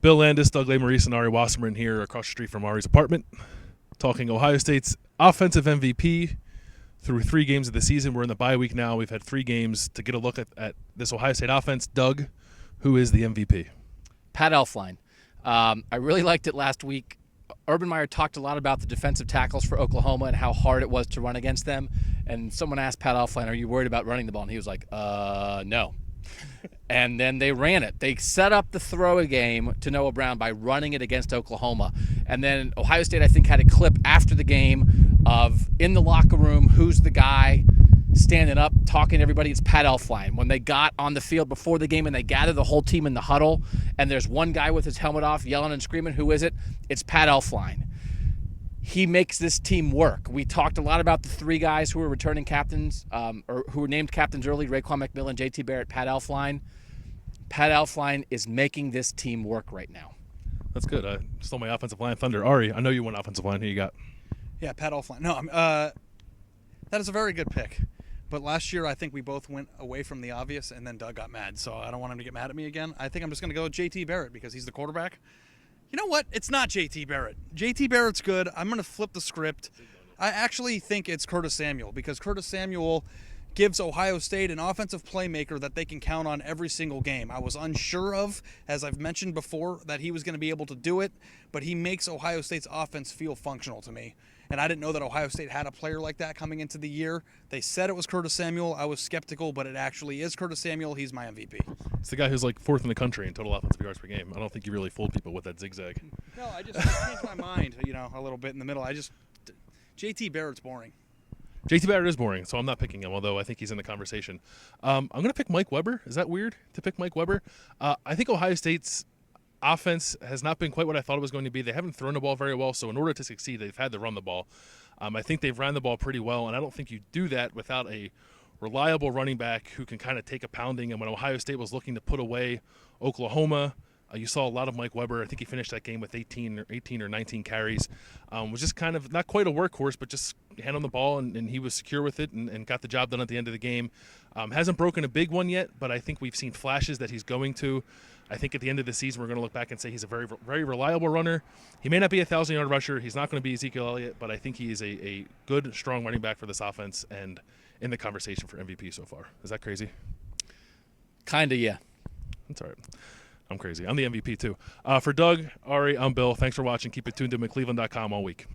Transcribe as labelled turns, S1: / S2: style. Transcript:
S1: Bill Landis, Doug Maurice, and Ari Wasserman here across the street from Ari's apartment, talking Ohio State's offensive MVP through 3 games of the season. We're in the bye week now. We've had 3 games to get a look at this Ohio State offense. Doug, who is the MVP?
S2: Pat Elflein. I really liked it last week. Urban Meyer talked a lot about the defensive tackles for Oklahoma and how hard it was to run against them. And someone asked Pat Elflein, are you worried about running the ball? And he was like, no. And then they ran it. They set up the throw game to Noah Brown by running it against Oklahoma. And then Ohio State, I think, had a clip after the game of in the locker room, who's the guy standing up, talking to everybody. It's Pat Elflein. When they got on the field before the game and they gathered the whole team in the huddle, and there's one guy with his helmet off yelling and screaming, who is it? It's Pat Elflein. He makes this team work. We talked a lot about the 3 guys who were returning captains, or who were named captains early, Raekwon McMillan, JT Barrett, Pat Elflein. Pat Elflein is making this team work right now.
S1: That's good. I stole my offensive line thunder. Ari, I know you went offensive line. Who you got?
S3: Yeah, Pat Elflein. No, that is a very good pick. But last year, I think we both went away from the obvious, and then Doug got mad. So I don't want him to get mad at me again. I think I'm just going to go with JT Barrett because he's the quarterback. You know what? It's not JT Barrett. JT Barrett's good. I'm going to flip the script. I actually think it's Curtis Samuel because Curtis Samuel gives Ohio State an offensive playmaker that they can count on every single game. I was unsure of, as I've mentioned before, that he was going to be able to do it, but he makes Ohio State's offense feel functional to me. And I didn't know that Ohio State had a player like that coming into the year. They said it was Curtis Samuel. I was skeptical, but it actually is Curtis Samuel. He's my MVP.
S1: It's the guy who's like 4th in the country in total offensive yards per game. I don't think you really fooled people with that zigzag.
S3: No, I just changed my mind, a little bit in the middle. JT Barrett's boring.
S1: JT Barrett is boring, so I'm not picking him, although I think he's in the conversation. I'm going to pick Mike Weber. Is that weird to pick Mike Weber? I think Ohio State's offense has not been quite what I thought it was going to be. They haven't thrown the ball very well, so in order to succeed, they've had to run the ball. I think they've ran the ball pretty well, and I don't think you do that without a reliable running back who can kind of take a pounding. And when Ohio State was looking to put away Oklahoma, you saw a lot of Mike Weber. I think he finished that game with 18 or 19 carries. Was just kind of not quite a workhorse, but just handling the ball, and he was secure with it and got the job done at the end of the game. Hasn't broken a big one yet, but I think we've seen flashes that he's going to. I think at the end of the season we're going to look back and say he's a very, very reliable runner. He may not be a 1,000-yard rusher. He's not going to be Ezekiel Elliott, but I think he is a good, strong running back for this offense and in the conversation for MVP so far. Is that crazy?
S2: Kinda, yeah.
S1: That's all right. I'm crazy. I'm the MVP too. For Doug, Ari, I'm Bill. Thanks for watching. Keep it tuned to cleveland.com all week.